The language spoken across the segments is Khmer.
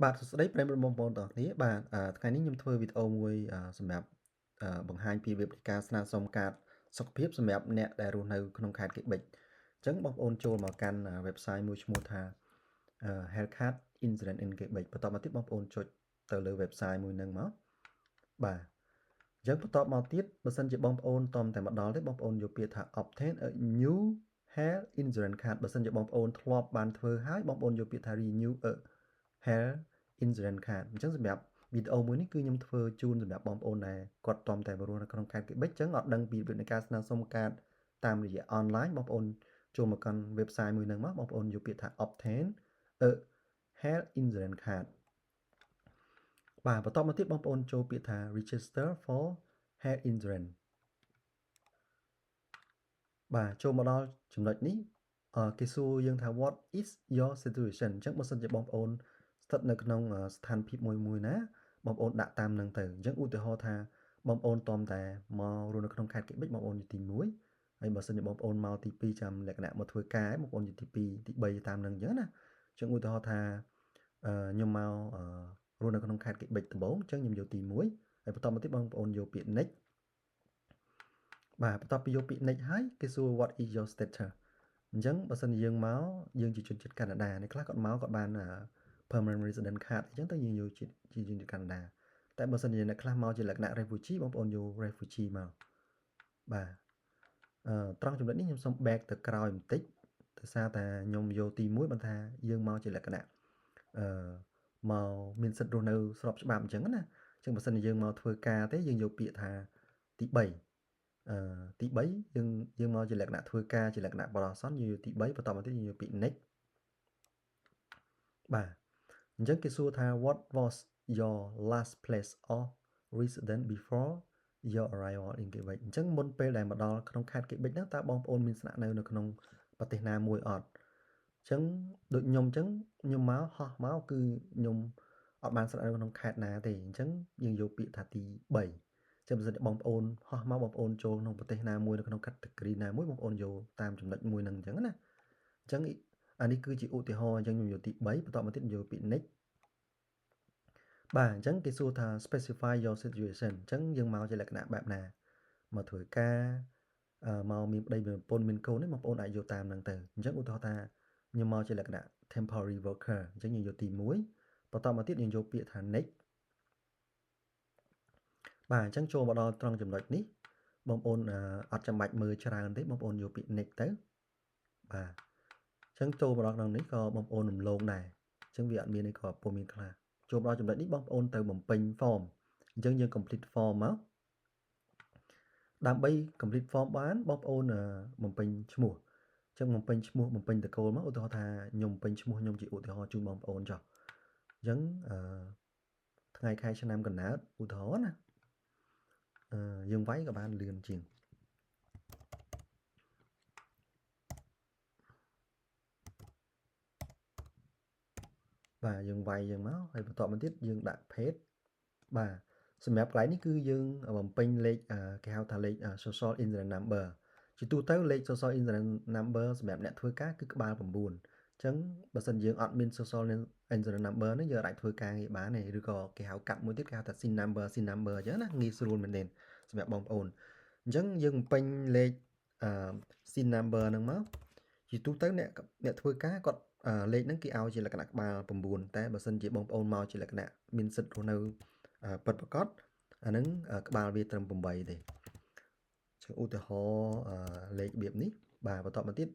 បាទសួស្តីប្រិយមិត្តបងប្អូនទាំងអស់គ្នាបាទថ្ងៃនេះខ្ញុំធ្វើវីដេអូមួយសម្រាប់បង្ហាញពីរបៀបនៃការស្នើសុំកាតសុខភាពសម្រាប់អ្នកដែលរស់នៅក្នុងខេត្តកេបិចអញ្ចឹងបងប្អូនចូលមកកាន់website មួយឈ្មោះថាHealth Card Insurance in កេបិចបន្ទាប់មកទៀតបងប្អូនចុចទៅលើ website មួយហ្នឹងមកបាទអញ្ចឹងបន្ទាប់មកទៀតបើសិនជាបងប្អូនតតែមកដល់ទេបងប្អូនយកពាក្យថា obtain a new health insurance card បើសិនជាបងប្អូនធ្លាប់បានធ្វើហើយបងប្អូនយកពាក្យថា renew a health insurance card អញ្ចឹងសម្រាប់វីដេអូមួយនេះគឺខ្ញុំធ្វើជូនសម្រាប់បងប្អូនដែលគាត់តតែរស់នៅក្នុងខេត្តកេបិចអញ្ចឹងអត់ដឹងពីរបៀបនៃការស្នើសុំកាតតាមរយៈ online បងប្អូនចូលមកកាន់ website មួយហ្នឹងមកបងប្អូនយកពាក្យថា obtain a health insurance card បាទបន្តមកទៀតបងប្អូនចូលពាក្យថា register for health insurance បាទចូលមកដល់ចំណុចនេះគេសួរយើងថា what is your situation អញ្ចឹងបើសិនជាបងប្អូនស្ថិតនៅក្នុងស្ថានភាពមួយណាបងប្អូនដាក់តាមនឹងទៅអញ្ចឹងឧទាហរណ៍ថាបងប្អូនតតែមករស់នៅក្នុងខេត្តកេបិចបងប្អូនជាទី1ហើយបើសិនជាបងប្អូនមកទី2ចាំលក្ខណៈមកធ្វើការបងប្អូនជាទី2ទី3តាមនឹងអញ្ចឹងណាអញ្ចឹងឧទាហរណ៍ថាខ្ញុំមករស់នៅក្នុងខេត្តកេបិចដំបូងអញ្ចឹងខ្ញុំយកទី1ហើយបន្តមកទៀតបងប្អូនយកពាក្យ next បាទបន្ទាប់ពីយកពាក្យ next ហើយគេសួរ what is your status អញ្ចឹងបើសិនជាយើងមកយើងជាជនជាតិកាណាដាអ្នកខ្លះគាត់មកគាត់បានpermanent resident card អញ្ចឹងទៅយើងយកជាជនជាតិកាណាដាតែបើសិនជាអ្នកខ្លះមកជាលក្ខណៈ refugee បងប្អូនយក refugee មកបាទត្រង់ចំណុចនេះខ្ញុំសូម back ទៅក្រោយបន្តិចដោយសារតែខ្ញុំយកទី1បន្តថាយើងមកជាលក្ខណៈអឺមកមានសិទ្ធិរស់នៅស្របច្បាប់អញ្ចឹងណាអញ្ចឹងបើសិនជាយើងមកធ្វើការទេយើងយកពាក្យថាទី3ទី3យើងមកជាលក្ខណៈធ្វើការជាលក្ខណៈបរិសុទ្ធយើងយកទី3បន្តមកទៀតយើងយកពាក្យ next បាទអញ្ចឹងគេសួរថា what was your last place of residence before your arrival in Quebec អញ្ចឹងមុនពេលដែលមកដល់ក្នុងខេត្តកេបិចហ្នឹងតើបងប្អូនមានស្នាក់នៅក្នុងប្រទេសណាមួយអត់អញ្ចឹងដូចខ្ញុំអញ្ចឹងខ្ញុំមកហោះមកគឺខ្ញុំអត់បានស្នាក់នៅក្នុងខេត្តណាទេអញ្ចឹងយើងយកពាក្យថាទី3ចឹងបើសិនជាបងប្អូនហោះមកបងប្អូនចូលក្នុងប្រទេសណាមួយនៅក្នុង category ណាមួយបងប្អូនយកតាមចំណុចមួយហ្នឹងអញ្ចឹងណាអញ្ចឹងអានេះគឺជាឧទាហរណ៍អញ្ចឹងខ្ញុំយកទី3បន្តមកទៀតយកពាក្យ next បាទអញ្ចឹងគេសួរថា specify your situation អញ្ចឹងយើងមកជាលក្ខណៈបែបណាមកធ្វើការមកមានប្តីមានប្រពន្ធមានកូននេះបងប្អូនអាចយកតាមហ្នឹងទៅអញ្ចឹងឧទាហរណ៍ថាខ្ញុំមកជាលក្ខណៈ temporary worker អញ្ចឹងយើងយកទី1បន្តមកទៀតយើងយកពាក្យថា next បាទអញ្ចឹងចូលមកដល់ត្រង់ចំណុចនេះបងប្អូនអត់ចាំបាច់មើលច្រើនទេបងប្អូនយកពាក្យ next ទៅបាទអញ្ចឹងចូលមកដល់ក្នុងនេះក៏បងប្អូនរំលងដែរអញ្ចឹងវាអត់មានអីក៏ពុំមានខ្លះចូលដល់ចំណុចនេះបងប្អូនទៅបំពេញ form អញ្ចឹងយើង complete form មកដើម្បី complete form បានបងប្អូនបំពេញឈ្មោះអញ្ចឹងបំពេញឈ្មោះបំពេញតកូលមកឧទាហរណ៍ថាខ្ញុំបំពេញឈ្មោះខ្ញុំជាឧទាហរណ៍ជូនបងប្អូនចុះអញ្ចឹងថ្ងៃខែឆ្នាំកំណើតឧទាហរណ៍ណាយើងវាយក៏បានលឿនជាងបាទយើងវាយយើងមកហើយបន្តមកទៀតយើងដាក់ page បាទសម្រាប់កន្លែងនេះគឺយើងបំពេញលេខគេហៅថាលេខ social insurance number ជាទូទៅលេខ social insurance number សម្រាប់អ្នកធ្វើការគឺក្បាល9អញ្ចឹងបើសិនយើងអត់មាន social insurance number នេះយើងអាចធ្វើការងារបានទេឬក៏គេហៅកាត់មួយទៀតគេហៅថា SIN number អញ្ចឹងណាងាយស្រួលមែនទែនសម្រាប់បងប្អូនអញ្ចឹងយើងបំពេញលេខSIN number ហ្នឹងមកជាទូទៅអ្នកធ្វើការគាត់លេខហ្នឹងគេឲ្យជាលក្ខណៈក្បាល9តែបើសិនជាបងប្អូនមកជាលក្ខណៈមានសិទ្ធិរស់នៅពិតប្រាកដអាហ្នឹងក្បាលវាត្រឹម8ទេជាឧទាហរណ៍លេខរបៀបនេះបាទបន្តមកទៀត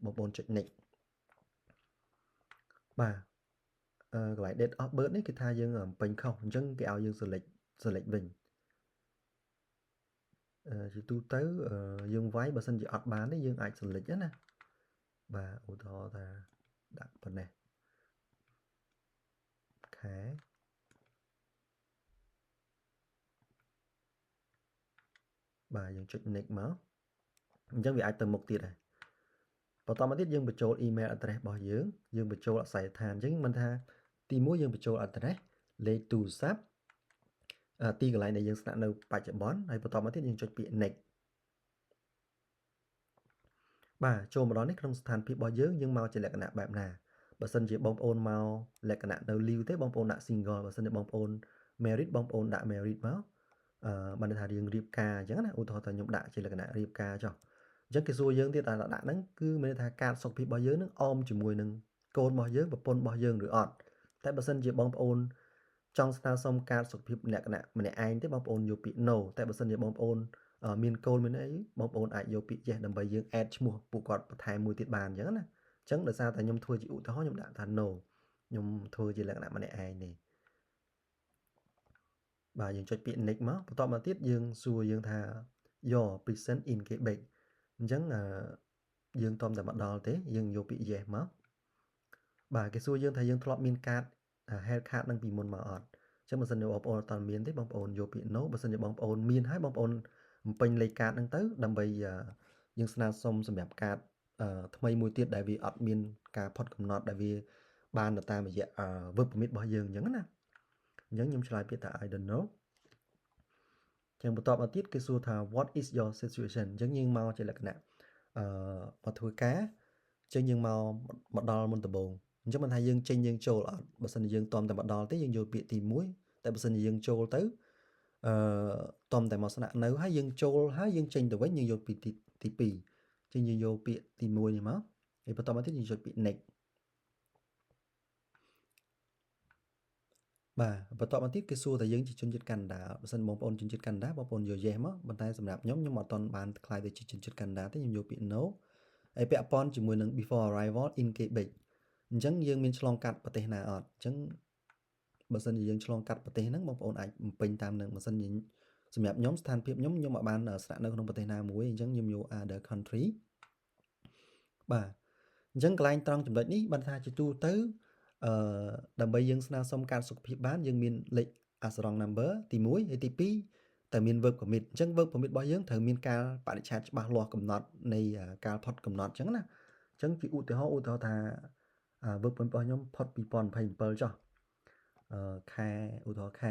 បងប្អូនចុច next បាទកន្លែង date of birth នេះគេថាយើងពេញខុសអញ្ចឹងគេឲ្យយើង select វិញជាទូទៅយើងវាយបើសិនជាអត់បានទេយើងអាច select ណាបាទឧទាហរណ៍ថាដាក់ប៉ុណ្ណេះខែបាទយើងចុច next មកអញ្ចឹងវាអាចទៅមុខទៀតហើយបន្តមកទៀតយើងបញ្ចូល email address របស់យើងបញ្ចូលអាស័យដ្ឋានអញ្ចឹងមិនថាទី1យើងបញ្ចូល address លេខទូរស័ព្ទទីកន្លែងដែលយើងស្នាក់នៅបច្ចុប្បន្នហើយបន្តមកទៀតយើងចុចពាក្យ next បាទចូលមកដល់នេះក្នុងស្ថានភាពរបស់យើងមកជាលក្ខណៈបែបណា បើសិនជាបងប្អូនមកលក្ខណៈនៅ leave ទេបងប្អូនដាក់ single បើសិនជាបងប្អូន married បងប្អូនដាក់ married មកបានន័យថារៀងរៀបការអញ្ចឹងណាឧទាហរណ៍ថាខ្ញុំដាក់ជាលក្ខណៈរៀបការចុះអញ្ចឹងគេសួរយើងទៀតថាដាក់ហ្នឹងគឺមានន័យថាកាតសុខភាពរបស់យើងនឹងអមជាមួយនឹងកូនរបស់យើងប្រពន្ធរបស់យើងឬអត់តែបើសិនជាបងប្អូនចង់ស្នើសុំកាតសុខភាពលក្ខណៈម្នាក់ឯងទេបងប្អូនយកពាក្យ no តែបើសិនជាបងប្អូនមានកូនមានអីបងប្អូនអាចយកពាក្យ yes ដើម្បីយើង add ឈ្មោះពួកគាត់បន្ថែមមួយទៀតបានអញ្ចឹងណាអញ្ចឹងដោយសារតែខ្ញុំធ្វើជាឧទាហរណ៍ខ្ញុំដាក់ថា no ខ្ញុំធ្វើជាលក្ខណៈម្នាក់ឯងនេះបាទយើងចុចពាក្យ next មកបន្តមកទៀតយើងសួរយើងថា your present in Quebec អញ្ចឹងយើងតមតែមកដល់ទេយើងយកពាក្យ yes មកបាទគេសួរយើងថាយើងធ្លាប់មានកាត health card នឹងពីមុនមកអត់អញ្ចឹងបើសិនជាបងប្អូនអត់មានទេបងប្អូនយកពាក្យ no បើសិនជាបងប្អូនមានហើយបងប្អូនបំពេញលេខកាតហ្នឹងទៅដើម្បីយើងស្នើសុំសម្រាប់កាតថ្មីមួយទៀតដែលវាអត់មានការផុតកំណត់ដែលវាបានទៅតាមរយៈ work permit របស់យើងអញ្ចឹងណាអញ្ចឹងខ្ញុំឆ្លើយពាក្យថា I don't know ចឹងបន្ទាប់មកទៀតគេសួរថា what is your situation អញ្ចឹងយើងមកជាលក្ខណៈមកធ្វើការអញ្ចឹងយើងមកដល់មុនដំបូងអញ្ចឹងមិនថាយើងចេញយើងចូលអត់បើសិនជាយើងតមតែមកដល់ទេយើងយកពាក្យទី1តែបើសិនជាយើងចូលទៅតមតែមកស្នាក់នៅហើយយើងចូលហើយយើងចេញទៅវិញយើងយកពាក្យទី2អញ្ចឹងយើងយកពាក្យទី1នេះមកហើយបន្ទាប់មកទៀតយើងចុចពាក្យ next បាទបន្ទាប់មកទៀតគេសួរថាយើងជាជនជាតិកាណាដាបើសិនបងប្អូនជនជាតិកាណាដាបងប្អូនយក yes មកប៉ុន្តែសម្រាប់ខ្ញុំអត់ទាន់បានខ្លាយទៅជាជនជាតិកាណាដាទេខ្ញុំយកពាក្យ no ហើយពាក់ព័ន្ធជាមួយនឹង before arrival in Quebec អញ្ចឹងយើងមានឆ្លងកាត់ប្រទេសណាអត់អញ្ចឹងបើសិនជាយើងឆ្លងកាត់ប្រទេសហ្នឹងបងប្អូនអាចបំពេញតាមនឹងបើសិនជាសម្រាប់ខ្ញុំស្ថានភាពខ្ញុំអត់បានស្នាក់នៅក្នុងប្រទេសណាមួយអញ្ចឹងខ្ញុំយក other country បាទអញ្ចឹងកន្លែងត្រង់ចំណុចនេះបានថាជាទូទៅដើម្បីយើងស្នើសុំកាតសុខភាពបានយើងមានលេខ Assurance number ទី1ហើយទី2តែមាន work permit អញ្ចឹង work permit របស់យើងត្រូវមានការបរិច្ឆេទច្បាស់លាស់កំណត់នៃការផុតកំណត់អញ្ចឹងណាអញ្ចឹងជាឧទាហរណ៍ថាwork permit របស់ខ្ញុំផុត2027ចុះខែឧទាហរណ៍ខែ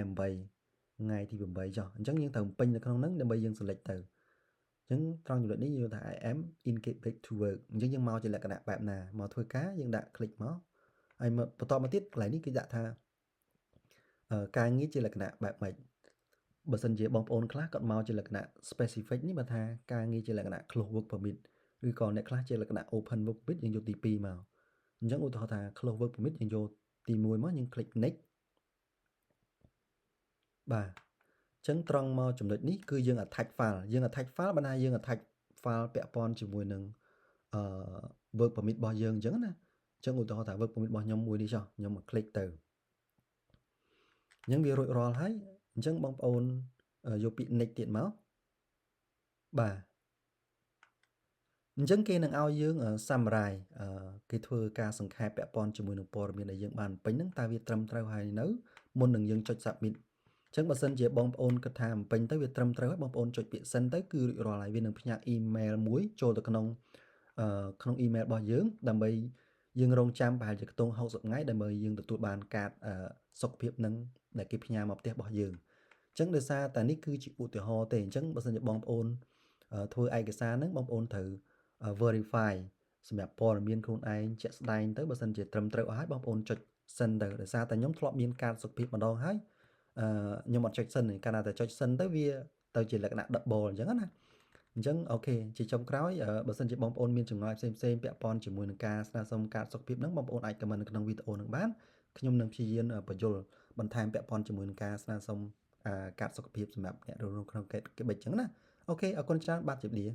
8ថ្ងៃទី8ចុះអញ្ចឹងយើងត្រូវពេញនៅក្នុងហ្នឹងដើម្បីយើង select ទៅអញ្ចឹងត្រង់ចំណុចនេះយើងថា I am in Quebec to work អញ្ចឹងយើងមកជាលក្ខណៈបែបណាមកធ្វើការយើងដាក់ click មកហើយបន្តមកទៀតកន្លែងនេះគឺដាក់ថាការងារជាលក្ខណៈបែបម៉េចបើសិនជាបងប្អូនខ្លះគាត់មកជាលក្ខណៈ specific នេះបើថាការងារជាលក្ខណៈ close work permit ឬក៏អ្នកខ្លះជាលក្ខណៈ open work permit យើងយកទី2មកអញ្ចឹងឧទាហរណ៍ថា close work permit យើងយកទី1មកយើង click next បាទអញ្ចឹងត្រង់មកចំណុចនេះគឺយើង attach file យើង attach file បណ្ណាយើង attach file ពាក់ព័ន្ធជាមួយនឹងwork permit របស់យើងអញ្ចឹងណាអញ្ចឹងឧទាហរណ៍ថា work permit របស់ខ្ញុំមួយនេះចុះខ្ញុំមក click ទៅអញ្ចឹងវារួចរាល់ហើយអញ្ចឹងបងប្អូនយកពាក្យ next ទៀតមកបាទអញ្ចឹងគេនឹងឲ្យយើង summarize គេធ្វើការសង្ខេបពាក់ព័ន្ធជាមួយនឹងព័ត៌មានដែលយើងបានពេញហ្នឹងតើវាត្រឹមត្រូវហើយនៅមុននឹងយើងចុច submit អញ្ចឹងបើសិនជាបងប្អូនគិតថាបំពេញទៅវាត្រឹមត្រូវហើយបងប្អូនចុចពាក្យ send ទៅគឺរួចរាល់ហើយវានឹងផ្ញើ email មួយចូលទៅក្នុងemail របស់យើងដើម្បីយើងរងចាំប្រហែលជាខ្ទង់60ថ្ងៃដើម្បីយើងទទួលបានកាតសុខភាពនឹងដែលគេផ្ញើមកផ្ទះរបស់យើងអញ្ចឹងដោយសារតែនេះគឺជាឧទាហរណ៍ទេអញ្ចឹងបើសិនជាបងប្អូនធ្វើឯកសារហ្នឹងបងប្អូនត្រូវ verify សម្រាប់ព័ត៌មានខ្លួនឯងជាក់ស្ដែងទៅបើសិនជាត្រឹមត្រូវអស់ហើយបងប្អូនចុច send ទៅដោយសារតែខ្ញុំធ្លាប់មានកាតសុខភាពម្ដងហើយខ្ញុំអត់ចុច send ទេកាលណាតែចុច send ទៅវាទៅជាលក្ខណៈ double អញ្ចឹងណាអញ្ចឹងអូខេជាចុងក្រោយបើសិនជាបងប្អូនមានចម្ងល់ផ្សេងៗពាក់ព័ន្ធជាមួយនឹងការស្នើសុំកាតសុខភាពហ្នឹងបងប្អូនអាច comment នៅក្នុងវីដេអូហ្នឹងបានខ្ញុំនឹងព្យាយាមបញ្យល់បន្ថែមពាក់ព័ន្ធជាមួយនឹងការស្នើសុំកាតសុខភាពសម្រាប់អ្នករស់នៅក្នុងQuebecអញ្ចឹងណាអូខេអរគុណច្រើនបាទជម្រាបលា